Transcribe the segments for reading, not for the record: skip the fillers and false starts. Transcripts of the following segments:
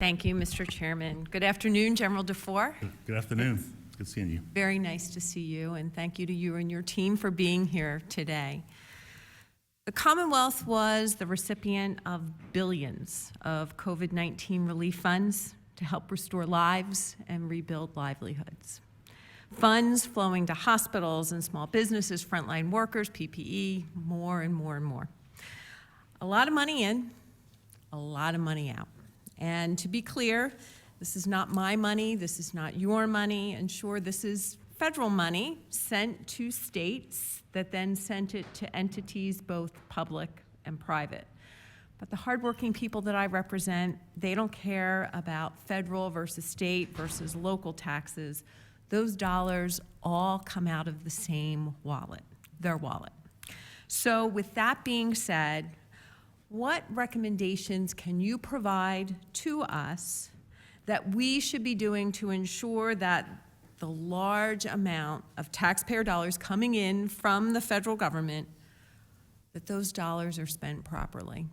Thank you, Mr. Chairman. Good afternoon, General DeFoor. Good afternoon. It's good seeing you. Very nice to see you, and thank you to you and your team for being here today. The Commonwealth was the recipient of billions of COVID-19 relief funds to help restore lives and rebuild livelihoods. Funds flowing to hospitals and small businesses, frontline workers, PPE, more and more and more. A lot of money in, a lot of money out. And to be clear, this is not my money, this is not your money, and sure, this is federal money sent to states that then sent it to entities both public and private. But the hardworking people that I represent, they don't care about federal versus state versus local taxes. Those dollars all come out of the same wallet, their wallet. So with that being said, what recommendations can you provide to us that we should be doing to ensure that the large amount of taxpayer dollars coming in from the federal government, that those dollars are spent properly?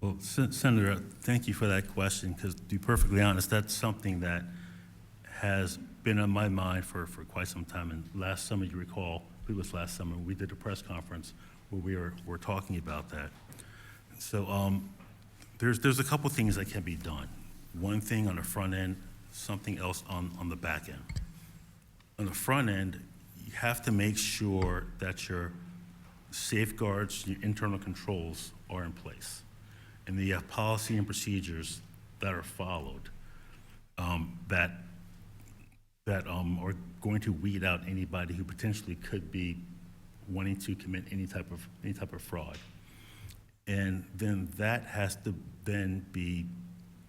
Well, Senator, thank you for that question, because to be perfectly honest, that's something that has been on my mind for quite some time. And last summer, you recall, I believe it was last summer, we did a press conference where we were talking about that. So there's a couple things that can be done. One thing on the front end, something else on the back end. On the front end, you have to make sure that your safeguards, your internal controls are in place. And you have policy and procedures that are followed that are going to weed out anybody who potentially could be wanting to commit any type of fraud. And then that has to then be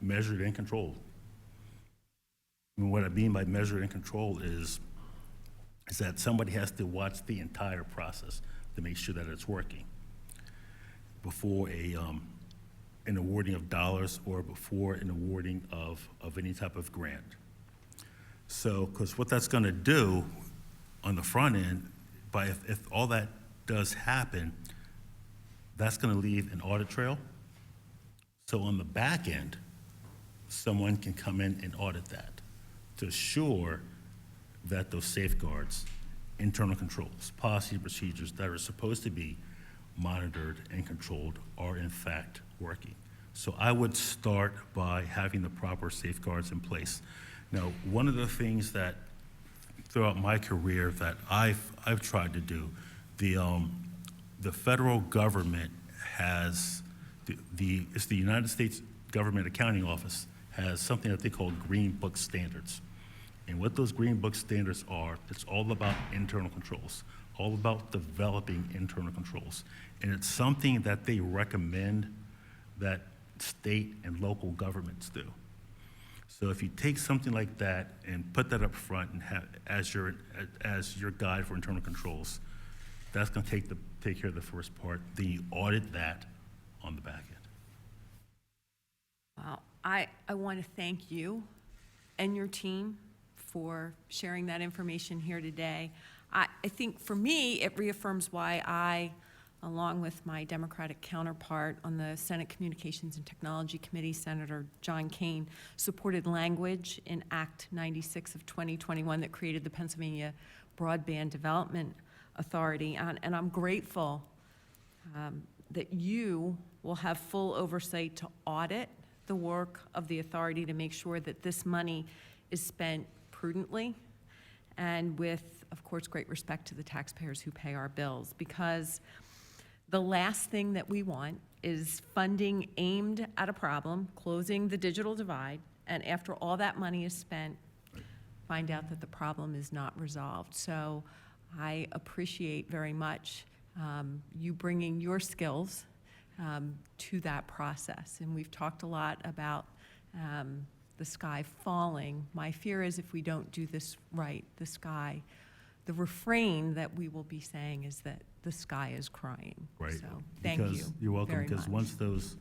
measured and controlled. And what I mean by measured and controlled is that somebody has to watch the entire process to make sure that it's working before an awarding of dollars or before an awarding of any type of grant. So, because what that's going to do on the front end, if all that does happen, that's going to leave an audit trail. So on the back end, someone can come in and audit that to assure that those safeguards, internal controls, policy and procedures that are supposed to be monitored and controlled are in fact working. So I would start by having the proper safeguards in place. Now, one of the things that throughout my career that I've tried to do, the federal government has, it's the United States Government Accounting Office has something that they call Green Book standards. And what those Green Book standards are, it's all about internal controls, all about developing internal controls. And it's something that they recommend that state and local governments do. So if you take something like that and put that up front and have as your guide for internal controls, that's going to take care of the first part. Then you audit that on the back end. Well, I want to thank you and your team for sharing that information here today. I think for me, it reaffirms why I, along with my Democratic counterpart on the Senate Communications and Technology Committee, Senator John Kane, supported language in Act 96 of 2021 that created the Pennsylvania Broadband Development Authority. And I'm grateful that you will have full oversight to audit the work of the authority to make sure that this money is spent prudently and with, of course, great respect to the taxpayers who pay our bills, because the last thing that we want is funding aimed at a problem, closing the digital divide, and after all that money is spent, find out that the problem is not resolved. So I appreciate very much you bringing your skills to that process. And we've talked a lot about the sky falling. My fear is if we don't do this right, the refrain that we will be saying is that the sky is crying. Right. So thank you. You're welcome, very because much. once those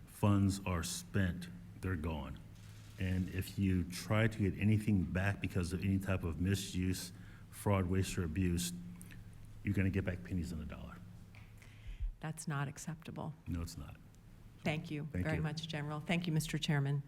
funds are spent, they're gone. And if you try to get anything back because of any type of misuse, fraud, waste, or abuse, you're going to get back pennies on the dollar. That's not acceptable. No, it's not. Thank you Thank very you. much, General. Thank you, Mr. Chairman.